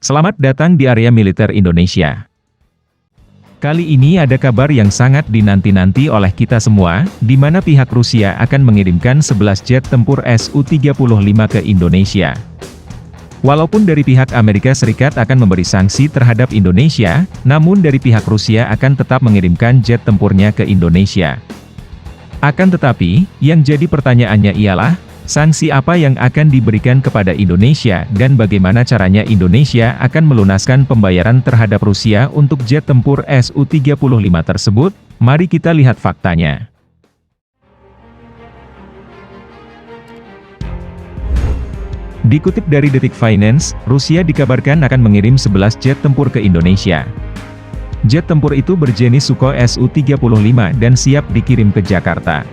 Selamat datang di area militer Indonesia. Kali ini ada kabar yang sangat dinanti-nanti oleh kita semua, di mana pihak Rusia akan mengirimkan 11 jet tempur Su-35 ke Indonesia. Walaupun dari pihak Amerika Serikat akan memberi sanksi terhadap Indonesia, namun dari pihak Rusia akan tetap mengirimkan jet tempurnya ke Indonesia. Akan tetapi, yang jadi pertanyaannya ialah, sanksi apa yang akan diberikan kepada Indonesia dan bagaimana caranya Indonesia akan melunaskan pembayaran terhadap Rusia untuk jet tempur Su-35 tersebut? Mari kita lihat faktanya. Dikutip dari Detik Finance, Rusia dikabarkan akan mengirim 11 jet tempur ke Indonesia. Jet tempur itu berjenis Sukhoi Su-35 dan siap dikirim ke Jakarta.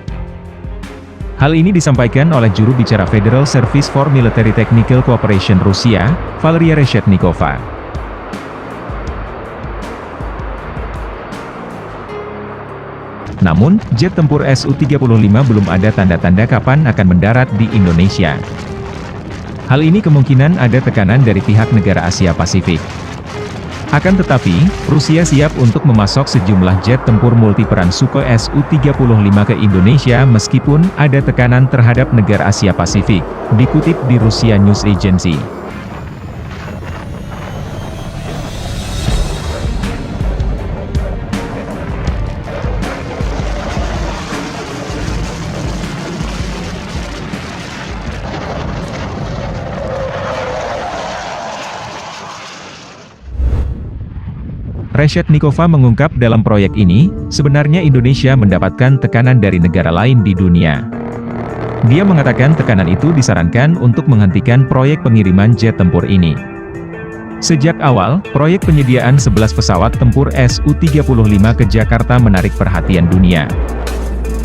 Hal ini disampaikan oleh juru bicara Federal Service for Military Technical Cooperation Rusia, Valeria Reshetnikova. Namun, jet tempur Su-35 belum ada tanda-tanda kapan akan mendarat di Indonesia. Hal ini kemungkinan ada tekanan dari pihak negara Asia Pasifik. Akan tetapi, Rusia siap untuk memasok sejumlah jet tempur multiperan Sukhoi Su-35 ke Indonesia meskipun ada tekanan terhadap negara Asia Pasifik, dikutip di Russia News Agency. Reshetnikova mengungkap dalam proyek ini, sebenarnya Indonesia mendapatkan tekanan dari negara lain di dunia. Dia mengatakan tekanan itu disarankan untuk menghentikan proyek pengiriman jet tempur ini. Sejak awal, proyek penyediaan 11 pesawat tempur Su-35 ke Jakarta menarik perhatian dunia.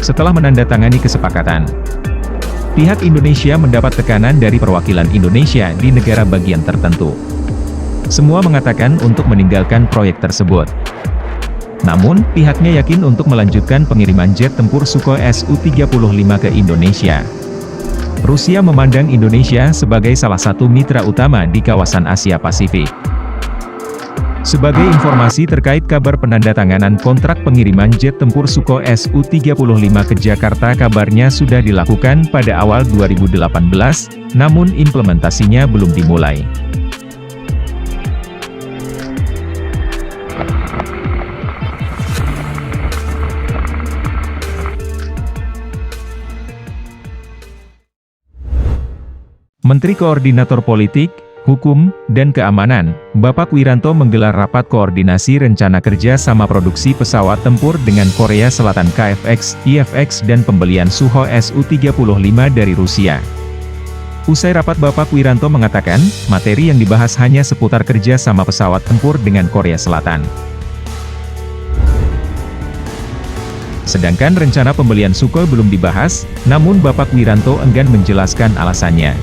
Setelah menandatangani kesepakatan, pihak Indonesia mendapat tekanan dari perwakilan Indonesia di negara bagian tertentu. Semua mengatakan untuk meninggalkan proyek tersebut. Namun, pihaknya yakin untuk melanjutkan pengiriman jet tempur Sukhoi Su-35 ke Indonesia. Rusia memandang Indonesia sebagai salah satu mitra utama di kawasan Asia Pasifik. Sebagai informasi terkait kabar penandatanganan kontrak pengiriman jet tempur Sukhoi Su-35 ke Jakarta, kabarnya sudah dilakukan pada awal 2018, namun implementasinya belum dimulai. Menteri Koordinator Politik, Hukum, dan Keamanan, Bapak Wiranto menggelar rapat koordinasi rencana kerja sama produksi pesawat tempur dengan Korea Selatan KFX, IFX dan pembelian Sukhoi Su-35 dari Rusia. Usai rapat Bapak Wiranto mengatakan, materi yang dibahas hanya seputar kerja sama pesawat tempur dengan Korea Selatan. Sedangkan rencana pembelian Sukhoi belum dibahas, namun Bapak Wiranto enggan menjelaskan alasannya.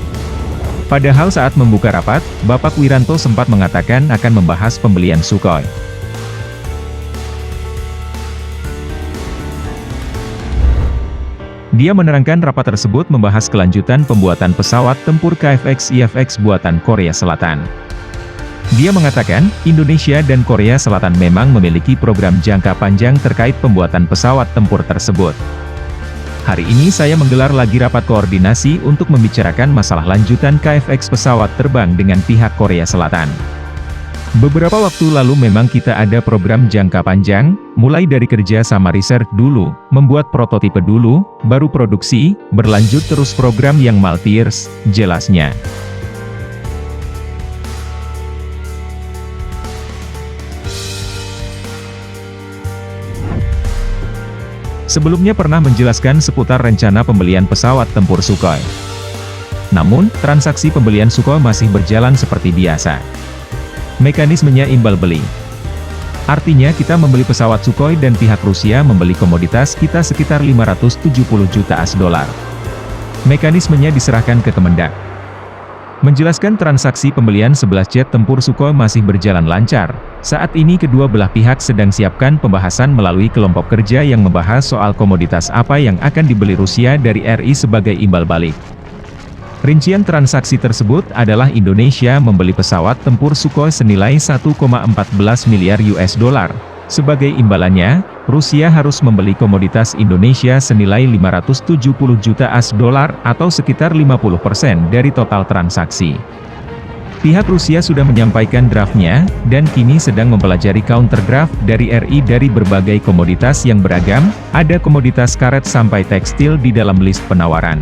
Padahal saat membuka rapat, Bapak Wiranto sempat mengatakan akan membahas pembelian Sukhoi. Dia menerangkan rapat tersebut membahas kelanjutan pembuatan pesawat tempur KFX-IFX buatan Korea Selatan. Dia mengatakan, Indonesia dan Korea Selatan memang memiliki program jangka panjang terkait pembuatan pesawat tempur tersebut. Hari ini saya menggelar lagi rapat koordinasi untuk membicarakan masalah lanjutan KFX pesawat terbang dengan pihak Korea Selatan. Beberapa waktu lalu memang kita ada program jangka panjang, mulai dari kerja sama riset dulu, membuat prototipe dulu, baru produksi, berlanjut terus program yang multi-years, jelasnya. Sebelumnya pernah menjelaskan seputar rencana pembelian pesawat tempur Sukhoi. Namun, transaksi pembelian Sukhoi masih berjalan seperti biasa. Mekanismenya imbal beli. Artinya kita membeli pesawat Sukhoi dan pihak Rusia membeli komoditas kita sekitar 570 juta AS dolar. Mekanismenya diserahkan ke Kemendak. Menjelaskan transaksi pembelian 11 jet tempur Sukhoi masih berjalan lancar. Saat ini kedua belah pihak sedang siapkan pembahasan melalui kelompok kerja yang membahas soal komoditas apa yang akan dibeli Rusia dari RI sebagai imbal balik. Rincian transaksi tersebut adalah Indonesia membeli pesawat tempur Sukhoi senilai 1,14 miliar US dollar. Sebagai imbalannya, Rusia harus membeli komoditas Indonesia senilai 570 juta AS$ atau sekitar 50% dari total transaksi. Pihak Rusia sudah menyampaikan draftnya, dan kini sedang mempelajari counterdraft dari RI dari berbagai komoditas yang beragam, ada komoditas karet sampai tekstil di dalam list penawaran.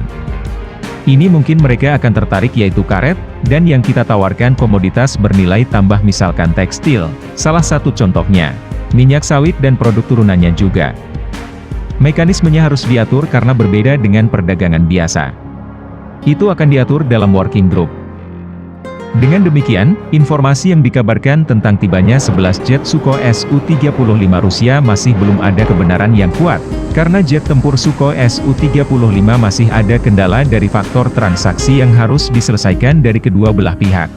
Ini mungkin mereka akan tertarik yaitu karet, dan yang kita tawarkan komoditas bernilai tambah misalkan tekstil, salah satu contohnya, minyak sawit dan produk turunannya juga. Mekanismenya harus diatur karena berbeda dengan perdagangan biasa. Itu akan diatur dalam working group. Dengan demikian, informasi yang dikabarkan tentang tibanya 11 jet Sukhoi Su-35 Rusia masih belum ada kebenaran yang kuat, karena jet tempur Sukhoi Su-35 masih ada kendala dari faktor transaksi yang harus diselesaikan dari kedua belah pihak.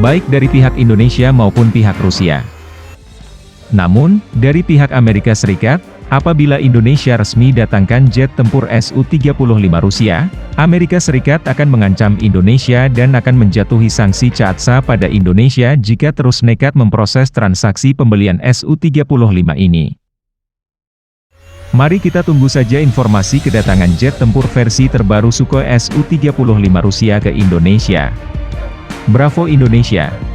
Baik dari pihak Indonesia maupun pihak Rusia. Namun, dari pihak Amerika Serikat, apabila Indonesia resmi datangkan jet tempur Su-35 Rusia, Amerika Serikat akan mengancam Indonesia dan akan menjatuhi sanksi CAATSA pada Indonesia jika terus nekat memproses transaksi pembelian Su-35 ini. Mari kita tunggu saja informasi kedatangan jet tempur versi terbaru Sukhoi Su-35 Rusia ke Indonesia. Bravo Indonesia!